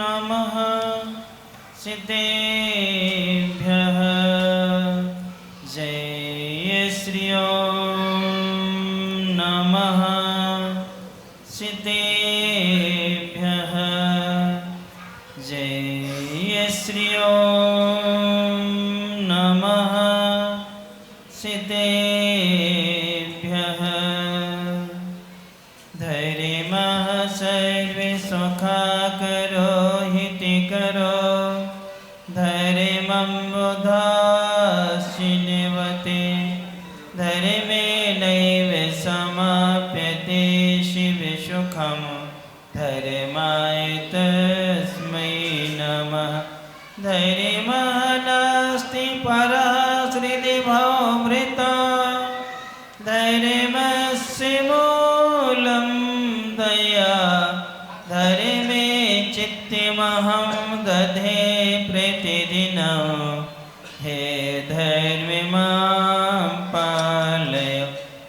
नमः सिद्धेभ्यः जय श्री ओम नमः सिद्धेभ्यः जय श्री ओम नमः सिद्धेभ्यः धैर्यमः सर्वे सुखाकरो हिति करो धैर्यमं बुधासिनवते धर्मे नैव समाप्यते शिव सुखं धर्माय तस्मै नमः धैर्यमः नास्ति परः श्रीदिभोऽमृता धैर्यमस्य मूलं दया धर्मे चित्तमहं दधे प्रतिदिनं हे धर्मे मां पालय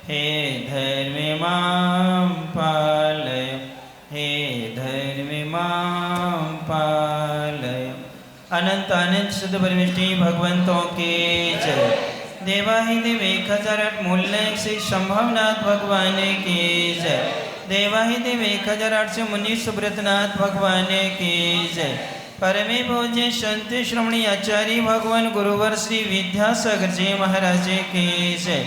हे धर्मे मां पालय हे धर्मे मां पालय। अनंत अनंत शुद्ध परमेष्टि भगवंतों के जय। देवाहिदेव 1008 मूल्य श्री संभवनाथ भगवान की जय। देवाहिदेव 1008 मुनि सुब्रतनाथ भगवान की जय। परमे पूज्य संत श्रमणी आचार्य भगवान गुरुवर श्री विद्यासागर जी महाराज की जय।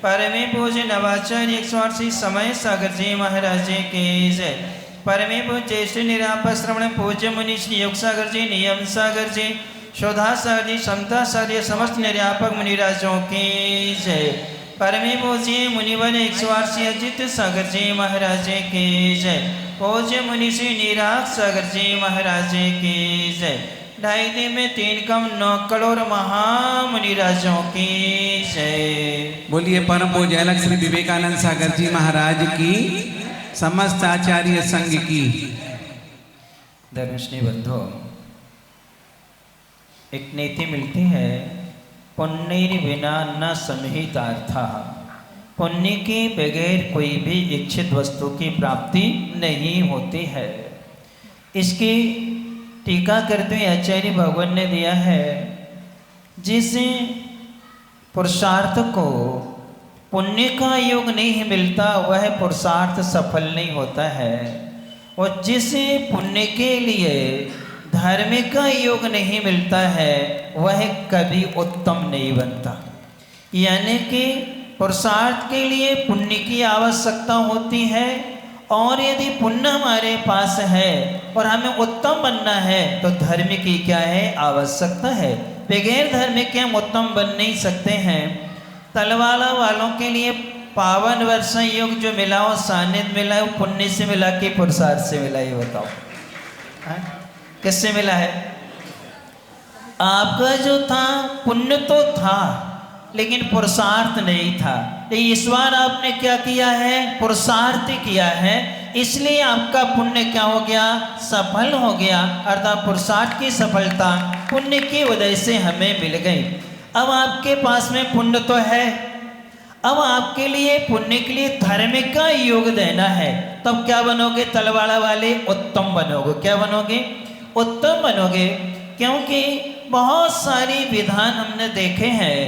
परमे पूज्य नवाचार्य 108 श्री समय सागर जी महाराज की जय। परमे पूज्य श्री निरापद श्रवण पूज्य मुनि श्री योग सागर जी नियम सागर जी शोधा सागर जी समता सागर समस्त निर्यापक मुनिराजों की जय। परमे पूज्य मुनिवर 108 श्री अजित सागर जी महाराज की जय। पूज्य मुनि श्री निराग सागर जी महाराज की जय। 2.5 दिन में 3 कम 9 करोड़ महामुनिराजों की जय। बोलिए परम पूज्य अलग श्री विवेकानंद सागर जी महाराज की समस्त आचार्य संघ की। धर्मश्री बंधु एक नीति मिलती है पुण्य बिना न समहितार्था पुण्य के बगैर कोई भी इच्छित वस्तु की प्राप्ति नहीं होती है। इसकी टीका करते हुए आचार्य भगवान ने दिया है जिस पुरुषार्थ को पुण्य का योग नहीं मिलता वह पुरुषार्थ सफल नहीं होता है और जिस पुण्य के लिए धर्म का योग नहीं मिलता है वह कभी उत्तम नहीं बनता। यानी कि पुरुषार्थ के लिए पुण्य की आवश्यकता होती है और यदि पुण्य हमारे पास है और हमें उत्तम बनना है तो धर्म की क्या है आवश्यकता है। बगैर धर्म के हम उत्तम बन नहीं सकते हैं। तलवाला वालों के लिए पावन वर्षा योग जो मिला वो सानिध्य मिला है वो पुण्य से मिला कि पुरुषार्थ से मिला ये बताओ किससे मिला है। आपका जो था पुण्य तो था लेकिन पुरुषार्थ नहीं था। तो इस बार आपने क्या किया है पुरुषार्थ किया है इसलिए आपका पुण्य क्या हो गया सफल हो गया अर्थात पुरुषार्थ की सफलता पुण्य की वजह से हमें मिल गई। अब आपके पास में पुण्य तो है अब आपके लिए पुण्य के लिए धर्म का योग देना है तब क्या बनोगे तलवाड़ा वाले उत्तम बनोगे। क्या बनोगे उत्तम बनोगे क्योंकि बहुत सारी विधान हमने देखे हैं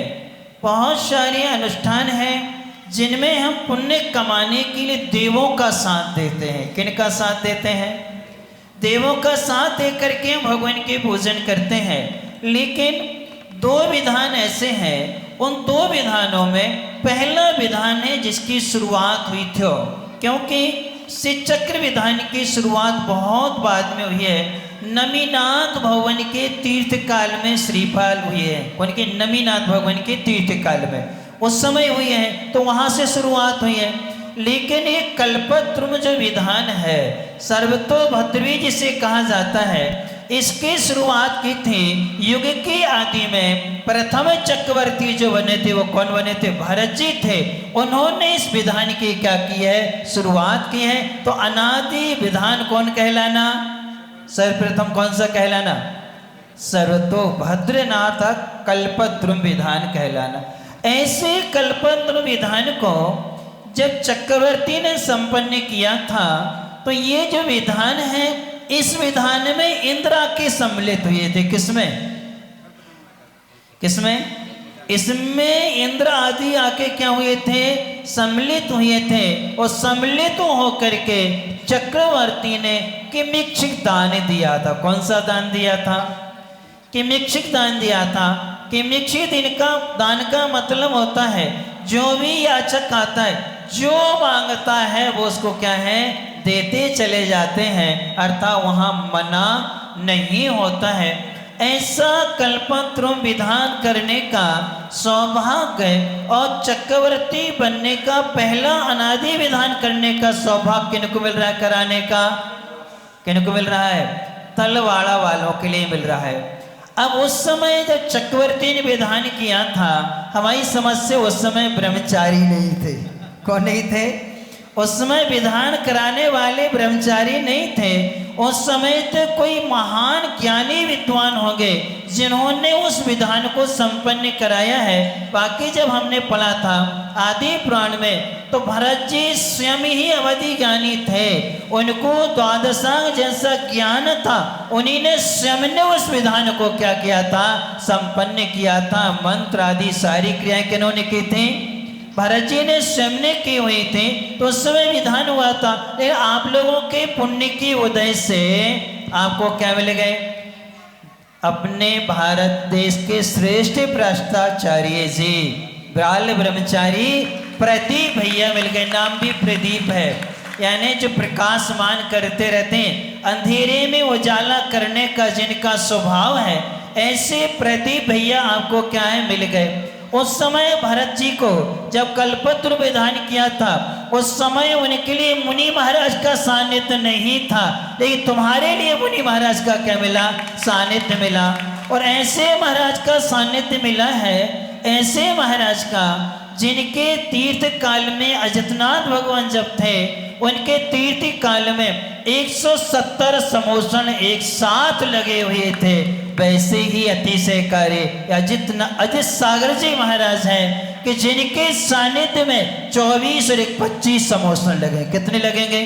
बहुत सारे अनुष्ठान हैं जिनमें हम पुण्य कमाने के लिए देवों का साथ देते हैं। किन का साथ देते हैं देवों का साथ दे करके हम भगवान के पूजन करते हैं। लेकिन 2 विधान ऐसे हैं उन 2 विधानों में पहला विधान है जिसकी शुरुआत हुई थी क्योंकि श्रीचक्र विधान की शुरुआत बहुत बाद में हुई है। नमीनाथ भगवान के तीर्थ काल में श्रीपाल हुई है उनके नमीनाथ भगवान के तीर्थ काल में उस समय हुई है तो वहाँ से शुरुआत हुई है। लेकिन ये कल्पद्रुम जो विधान है सर्वतोभद्रवी जिसे कहा जाता है इसकी शुरुआत की थी युग के आदि में। प्रथम चक्रवर्ती जो बने थे वो कौन बने थे भरत जी थे। उन्होंने इस विधान की क्या की है शुरुआत की है। तो अनादि विधान कौन कहलाना सर्वप्रथम कौन सा कहलाना सर्वतोभद्रनाथ कल्पद्रुम विधान कहलाना। ऐसे कल्पद्रुम विधान को जब चक्रवर्ती ने संपन्न किया था तो ये जो विधान है इस विधान में इंद्र आके सम्मिलित हुए थे। किसमें किसमें इसमें इंद्र आदि आके क्या हुए थे, सम्मिलित हुए थे। और सम्मिलित होकर के चक्रवर्ती ने किमिक्षिक दान दिया था। कौन सा दान दिया था? किमिक्षिक दान दिया था। किमिक्षिक इनका दान का मतलब होता है जो भी याचक आता है, जो मांगता है वो उसको क्या है, देते चले जाते हैं, अर्थात वहाँ मना नहीं होता है। ऐसा कल्पतरु विधान करने का सौभाग्य और चक्रवर्ती बनने का पहला अनादि विधान करने का सौभाग्य किनको मिल रहा है, कराने का किनको मिल रहा है? तलवाड़ा वालों के लिए मिल रहा है। अब उस समय जब चक्रवर्ती ने विधान किया था, हमारी समझ से उस समय ब्रह्मचारी नहीं थे। कौन नहीं थे? उस समय विधान कराने वाले ब्रह्मचारी नहीं थे। उस समय तो कोई महान ज्ञानी विद्वान होंगे जिन्होंने उस विधान को संपन्न कराया है। बाकी जब हमने पढ़ा था आदि पुराण में, तो भरत जी स्वयं ही अवधि ज्ञानी थे। उनको द्वादशांग जैसा ज्ञान था, उन्हीं ने स्वयं ने उस विधान को क्या किया था, संपन्न किया था। मंत्र आदि सारी क्रियाएं किन्होंने की थी? भरत जी ने स्वयं ने की हुई थी। तो उस समय विधान हुआ था। लेकिन आप लोगों के पुण्य की उदय से आपको क्या मिल गए? अपने भारत देश के श्रेष्ठ भ्रष्टाचार्य जी बाल ब्रह्मचारी प्रदीप भैया मिल गए। नाम भी प्रदीप है, यानी जो प्रकाशमान करते रहते हैं, अंधेरे में उजाला करने का जिनका स्वभाव है, ऐसे प्रदीप भैया आपको क्या है, मिल गए। उस समय भरत जी को जब कल्पतरु विधान किया था, उस समय उनके लिए मुनि महाराज का सानिध्य नहीं था, लेकिन तुम्हारे लिए मुनि महाराज का क्या मिला, सानिध्य मिला। और ऐसे महाराज का सानिध्य मिला है, ऐसे महाराज का जिनके तीर्थ काल में अजितनाथ भगवान जब थे, उनके तीर्थ काल में 170 समोसन एक साथ लगे हुए थे। वैसे ही अतिशयकारी अजित सागर जी महाराज हैं कि जिनके सानिध्य में 24 और 25 समोसन लगे। कितने लगेंगे?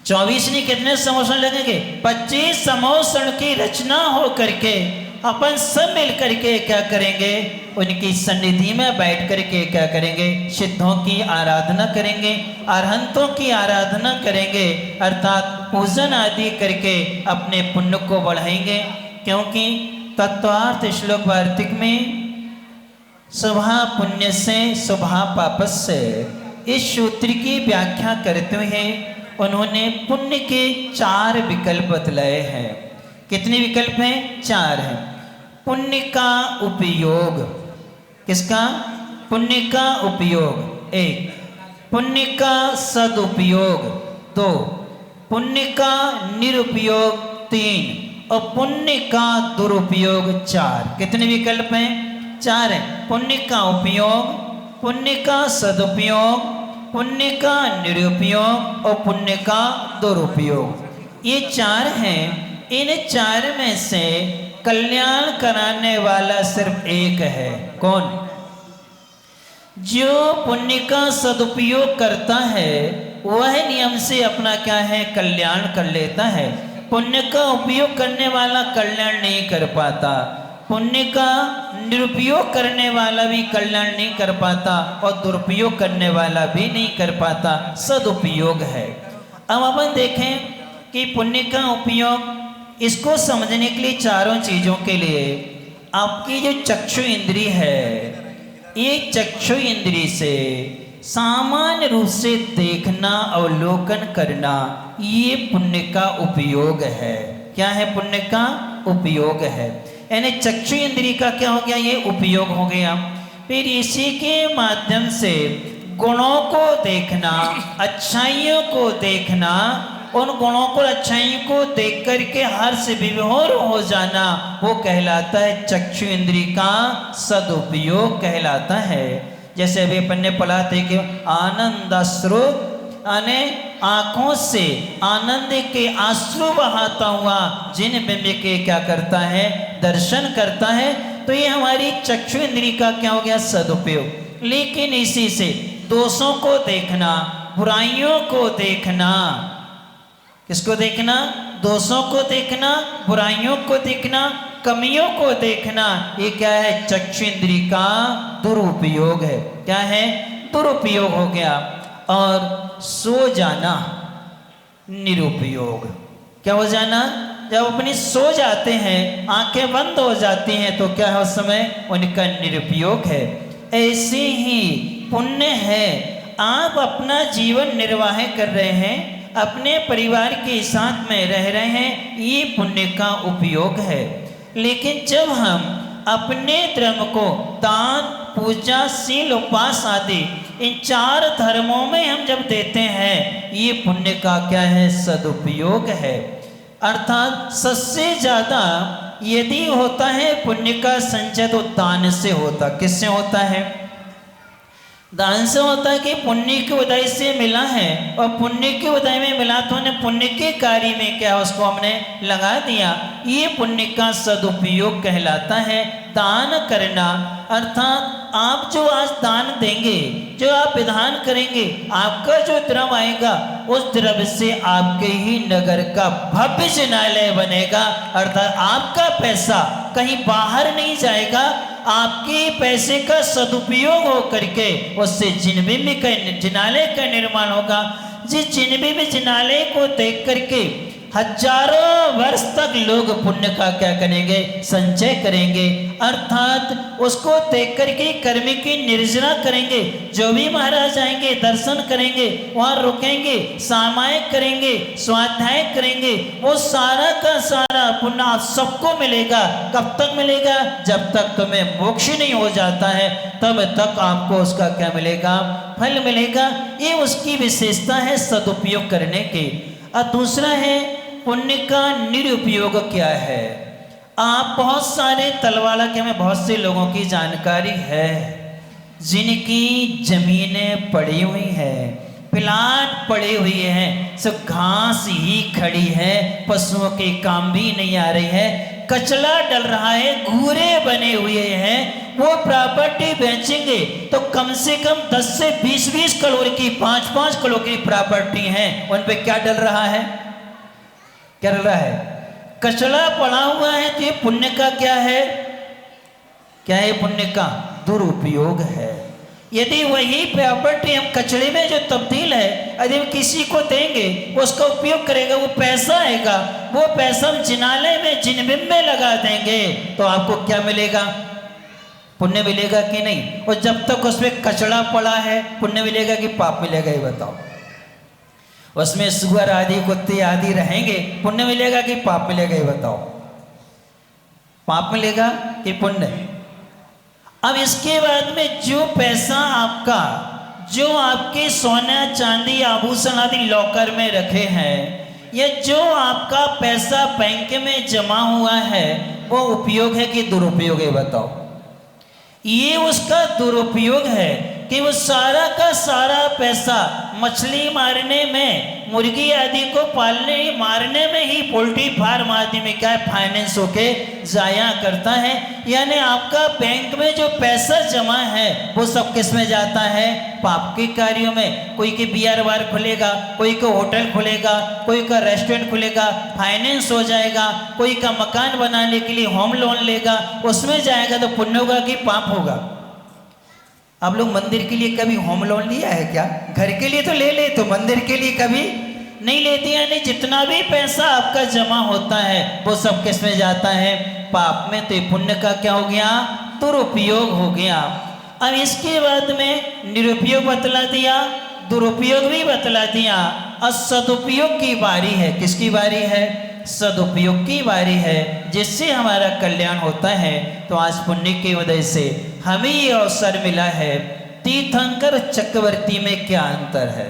24 नहीं, कितने समोसन लगेंगे? 25 समोसन की रचना हो करके अपन सब मिल करके क्या करेंगे, उनकी सन्निधि में बैठ करके क्या करेंगे, सिद्धों की आराधना करेंगे, अरहंतों की आराधना करेंगे, अर्थात पूजन आदि करके अपने पुण्य को बढ़ाएंगे। क्योंकि तत्वार्थ श्लोक वार्तिक में स्वभाव पुण्य से स्वभाव पापस से इस सूत्र की व्याख्या करते हुए उन्होंने पुण्य के 4 विकल्प बतलाए हैं। कितने विकल्प हैं? 4 हैं। पुण्य का उपयोग, किसका? पुण्य का उपयोग 1, पुण्य का सदुपयोग 2, पुण्य का निरुपयोग 3 और पुण्य का दुरुपयोग 4। कितने विकल्प हैं? 4 हैं। पुण्य का उपयोग, पुण्य का सदुपयोग, पुण्य का निरुपयोग और पुण्य का दुरुपयोग, ये 4 हैं। इन 4 में से कल्याण कराने वाला सिर्फ एक है। कौन? जो पुण्य का सदुपयोग करता है वह नियम से अपना क्या है, कल्याण कर लेता है। पुण्य का उपयोग करने वाला कल्याण नहीं कर पाता, पुण्य का निरुपयोग करने वाला भी कल्याण नहीं कर पाता और दुरुपयोग करने वाला भी नहीं कर पाता। सदुपयोग है। अब अपन देखें कि पुण्य का उपयोग, इसको समझने के लिए चारों चीजों के लिए आपकी जो चक्षु इंद्री है, ये चक्षु इंद्री से सामान्य रूप से देखना, अवलोकन करना, ये पुण्य का उपयोग है। क्या है? पुण्य का उपयोग है। यानी चक्षु इंद्री का क्या हो गया, ये उपयोग हो गया। फिर इसी के माध्यम से गुणों को देखना, अच्छाइयों को देखना, उन गुणों को अच्छाइयों को देख करके हर्ष विभोर हो जाना, वो कहलाता है चक्षु इंद्री का सदुपयोग कहलाता है। जैसे अभी अपन ने पढ़ा थे कि आनंद अश्रु, यानी आंखों से आनंद के आंसू बहाता हुआ जिन बिंब के क्या करता है, दर्शन करता है, तो ये हमारी चक्षु इंद्री का क्या हो गया, सदुपयोग। लेकिन इसी से दोषों को देखना, बुराइयों को देखना, किसको देखना? दोषों को देखना, बुराइयों को देखना, कमियों को देखना। ये क्या है? चक्षुंद्री का दुरुपयोग है। क्या है? दुरुपयोग हो गया। और सो जाना निरुपयोग। क्या हो जाना? जब अपनी सो जाते हैं, आंखें बंद हो जाती हैं, तो क्या है? उस समय उनका निरुपयोग है। ऐसे ही पुण्य है, आप अपना जीवन निर्वाह कर रहे हैं, अपने परिवार के साथ में रह रहे हैं, ये पुण्य का उपयोग है। लेकिन जब हम अपने धर्म को दान, पूजा, शील, उपवास आदि इन 4 धर्मों में हम जब देते हैं, ये पुण्य का क्या है? सदुपयोग है। अर्थात सबसे ज़्यादा यदि होता है पुण्य का संचय तो दान से होता। किससे होता है? दान से होता है कि पुण्य की उदय से मिला है, और पुण्य की उदय में मिला तो उन्हें पुण्य के कार्य में क्या उसको हमने लगा दिया। ये पुण्य का सदुपयोग कहलाता है। दान करना अर्थात आप जो आज दान देंगे, जो आप विधान करेंगे, आपका जो द्रव्य आएगा, उस द्रव्य से आपके ही नगर का भव्य जिनालय बनेगा। अर्थात आपका पैसा कहीं बाहर नहीं जाएगा, आपके पैसे का सदुपयोग हो करके उससे जिनबिंब का जिनालय का निर्माण होगा। जिस जिनबिंब जिनालय को देख करके हजारों वर्ष तक लोग पुण्य का क्या करेंगे? संचय करेंगे। अर्थात उसको देख करके कर्म की निर्जना करेंगे। जो भी महाराज आएंगे दर्शन करेंगे, वहाँ रुकेंगे, सामायिक करेंगे, स्वाध्याय करेंगे, वो सारा का सारा पुण्य आप सबको मिलेगा। कब तक मिलेगा? जब तक तुम्हें मोक्ष नहीं हो जाता है, तब तक आपको उसका क्या मिलेगा? फल मिलेगा। ये उसकी विशेषता है सदुपयोग करने की। और दूसरा है पुण्य का निरुपयोग क्या है? आप बहुत सारे तलवाला के में बहुत से लोगों की जानकारी है जिनकी जमीनें पड़ी हुई है, प्लाट पड़े हुए हैं, सब घास ही खड़ी है, पशुओं के काम भी नहीं आ रही है, कचला डल रहा है, घूरे बने हुए हैं। वो प्रॉपर्टी बेचेंगे तो कम से कम 10 से 20 करोड़ की, 5 करोड़ की प्रॉपर्टी है। उन पे क्या डल रहा है? क्या डल रहा है? कचरा पड़ा हुआ है। तो ये पुण्य का क्या है? क्या है? पुण्य का दुरुपयोग है। यदि वही प्रॉपर्टी हम कचरे में जो तब्दील है, यदि हम किसी को देंगे, उसका उपयोग करेगा, वो पैसा आएगा, वो पैसा हम जिनालय में, जिनबिंब में लगा देंगे, तो आपको क्या मिलेगा? पुण्य मिलेगा कि नहीं? और जब तक उसमें कचरा पड़ा है, पुण्य मिलेगा कि पाप मिलेगा? ये बताओ। उसमें सुअर आदि, कुत्ते आदि रहेंगे, पुण्य मिलेगा कि पाप मिलेगा? ये बताओ। पाप मिलेगा कि पुण्य? अब इसके बाद में जो पैसा आपका, जो आपके सोना चांदी आभूषण आदि लॉकर में रखे हैं, या जो आपका पैसा बैंक में जमा हुआ है, वो उपयोग है कि दुरुपयोग है? बताओ। ये उसका दुरुपयोग है कि वो सारा का सारा पैसा मछली मारने में, मुर्गी आदि को पालने, मारने में ही, पोल्ट्री फार्म आदि में क्या है? फाइनेंस होके जाया करता है। यानी आपका बैंक में जो पैसा जमा है वो सब किस में जाता है? पाप के कार्यों में। कोई के बियर बार खुलेगा, कोई का होटल खुलेगा, कोई का रेस्टोरेंट खुलेगा, फाइनेंस हो जाएगा, कोई का मकान बनाने के लिए होम लोन लेगा, उसमें जाएगा तो पुण्य होगा कि पाप होगा? आप लोग मंदिर के लिए कभी होम लोन लिया है क्या? घर के लिए तो ले ले, तो मंदिर के लिए कभी नहीं लेते। यानी जितना भी पैसा आपका जमा होता है वो सब किस में जाता है? पाप में। तो पुण्य का क्या हो गया? दुरुपयोग हो गया। अब इसके बाद में निरुपयोग बतला दिया, दुरुपयोग भी बतला दिया, और सदुपयोग की बारी है। किसकी बारी है? सदुपयोग की बारी है, जिससे हमारा कल्याण होता है। तो आज पुण्य की वजह से हमें ये अवसर मिला है। तीर्थंकर चक्रवर्ती में क्या अंतर है?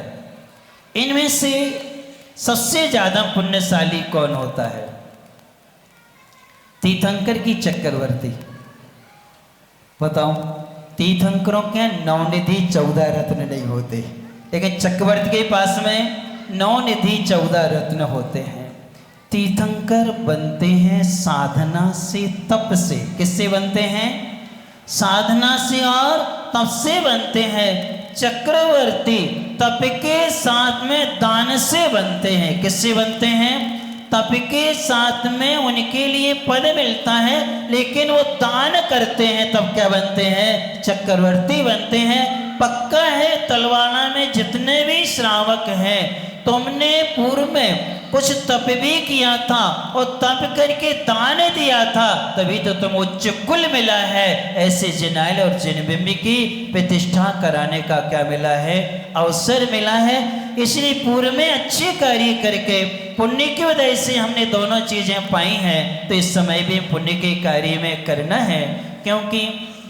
इनमें से सबसे ज्यादा पुण्यशाली कौन होता है? तीर्थंकर की चक्रवर्ती? बताओ। तीर्थंकरों के 9 निधि 14 रत्न नहीं होते, लेकिन चक्रवर्ती के पास में 9 निधि 14 रत्न होते हैं। तीर्थंकर बनते हैं साधना से, तप से। किससे बनते हैं? साधना से और तप से बनते हैं। चक्रवर्ती तप के साथ में दान से बनते हैं। किससे बनते हैं? तप के साथ में उनके लिए पद मिलता है, लेकिन वो दान करते हैं तब क्या बनते हैं? चक्रवर्ती बनते हैं। पक्का है तलवाड़ा में जितने भी श्रावक हैं, तुमने पूर्व में कुछ तप भी किया था और तप करके दान दिया था, तभी तो तुम उच्च कुल मिला है। ऐसे जिनाइल और जिनबिंबी की प्रतिष्ठा कराने का क्या मिला है? अवसर मिला है। इसलिए पूर्व में अच्छे कार्य करके पुण्य की वजह से हमने दोनों चीजें पाई हैं, तो इस समय भी पुण्य के कार्य में करना है। क्योंकि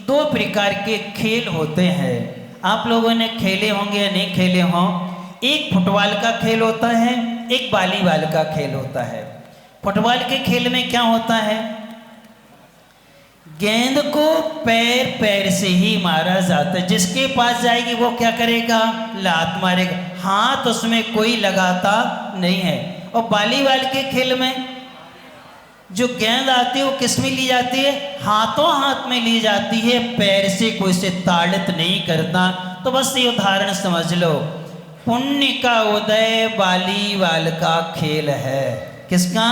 दो प्रकार के खेल होते हैं, आप लोगों ने खेले होंगे या नहीं खेले हों। एक फुटबॉल का खेल होता है, एक वॉलीबॉल का खेल होता है। फुटबॉल के खेल में क्या होता है? गेंद को पैर से ही मारा जाता है। जिसके पास जाएगी वो क्या करेगा? लात मारेगा। हाथ उसमें कोई लगाता नहीं है। और वॉलीबॉल के खेल में जो गेंद आती है वो किस में ली जाती है? हाथों हाथ में ली जाती है, पैर से कोई से ताड़ित नहीं करता। तो बस ये उदाहरण समझ लो, पुण्य का उदय वॉलीबॉल का खेल है। किसका?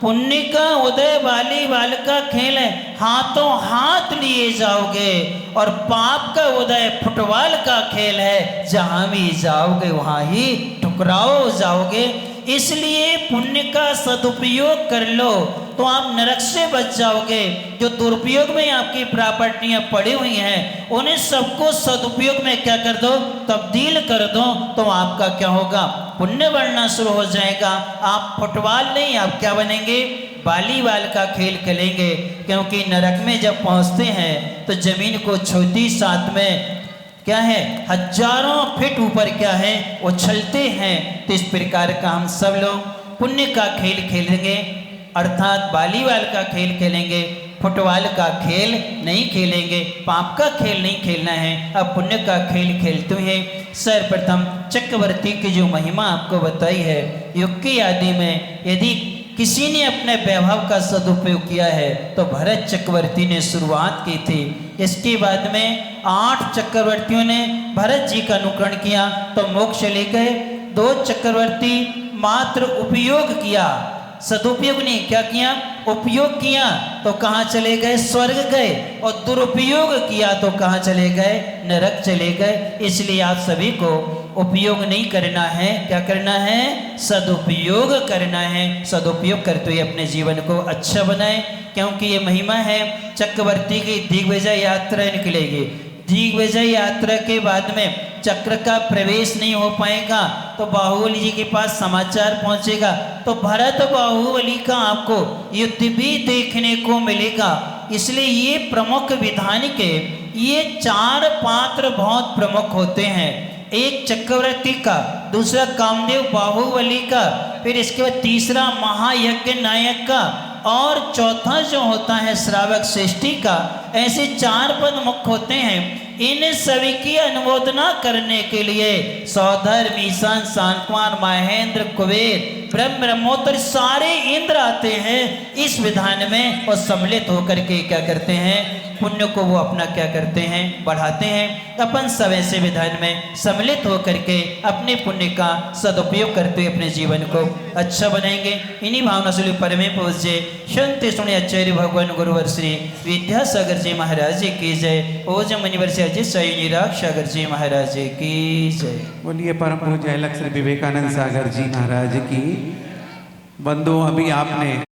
पुण्य का उदय वॉलीबॉल का खेल है। हाथों हाथ लिए जाओगे। और पाप का उदय फुटबॉल का खेल है, जहां भी जाओगे वहां ही ठुकराओ जाओगे। इसलिए पुण्य का सदुपयोग कर लो तो आप नरक से बच जाओगे। जो दुरुपयोग में आपकी प्रॉपर्टियां पड़ी हुई हैं, उन्हें सबको सदुपयोग में क्या कर दो? तब्दील कर दो, तो आपका क्या होगा? पुण्य बढ़ना शुरू हो जाएगा। आप फुटबॉल नहीं, आप क्या बनेंगे? वॉलीबॉल का खेल खेलेंगे। क्योंकि नरक में जब पहुंचते हैं तो जमीन को छूती साथ में क्या है? हजारों फीट ऊपर क्या है? उछलते हैं। तो इस प्रकार का हम सब लोग पुण्य का खेल खेलेंगे, अर्थात वॉलीबॉल का खेल खेलेंगे। फुटबॉल का खेल नहीं खेलेंगे, पाप का खेल नहीं खेलना है। अब पुण्य का खेल खेलते हैं। सर्वप्रथम चक्रवर्ती की जो महिमा आपको बताई है, युग की आदि में यदि किसी ने अपने वैभव का सदुपयोग किया है तो भरत चक्रवर्ती ने शुरुआत की थी। इसके बाद में 8 चक्रवर्तियों ने भरत जी का अनुकरण किया तो मोक्ष चले गए। 2 चक्रवर्ती मात्र उपयोग किया, सदुपयोग नहीं। क्या किया? उपयोग किया तो कहाँ चले गए? स्वर्ग गए। और दुरुपयोग किया तो कहाँ चले गए? नरक चले गए। इसलिए आप सभी को उपयोग नहीं करना है, क्या करना है? सदुपयोग करना है। सदुपयोग करते हुए अपने जीवन को अच्छा बनाए। क्योंकि ये महिमा है, चक्रवर्ती की दिग्विजय यात्रा निकलेगी। दिग्विजय यात्रा के बाद में चक्र का प्रवेश नहीं हो पाएगा तो बाहुबली जी के पास समाचार पहुंचेगा, तो भरत बाहुबली का आपको युद्ध भी देखने को मिलेगा। इसलिए ये प्रमुख विधान के ये 4 पात्र बहुत प्रमुख होते हैं। एक चक्रवर्ती का, दूसरा कामदेव बाहुबली का, फिर इसके बाद तीसरा महायज्ञ नायक का, और चौथा जो होता है श्रावक श्रेष्ठी का। ऐसे 4 पद मुख्य होते हैं। इन सभी की अनुमोदना करने के लिए सौधर्म, ईशान, शांतकुमार, महेंद्र, कुबेर, ब्रह्मोत्तर सारे इंद्र आते हैं इस विधान में और सम्मिलित होकर के क्या करते हैं? पुण्य को वो अपना क्या करते हैं? बढ़ाते हैं। अपन सब ऐसे विधान में सम्मिलित होकर के अपने पुण्य का सदुपयोग करते हुए अपने जीवन को अच्छा बनाएंगे। इन्हीं भावना से परमे पूज्य संत सुने आचार्य भगवान गुरुवर श्री विद्यासागर जी महाराज जी की जय। ओज मुनिवर से अजय सयु निराग सागर जी महाराज जी की जय। बोलिए परम पूज्य अलग श्री विवेकानंद सागर जी महाराज की। बंधु, अभी आपने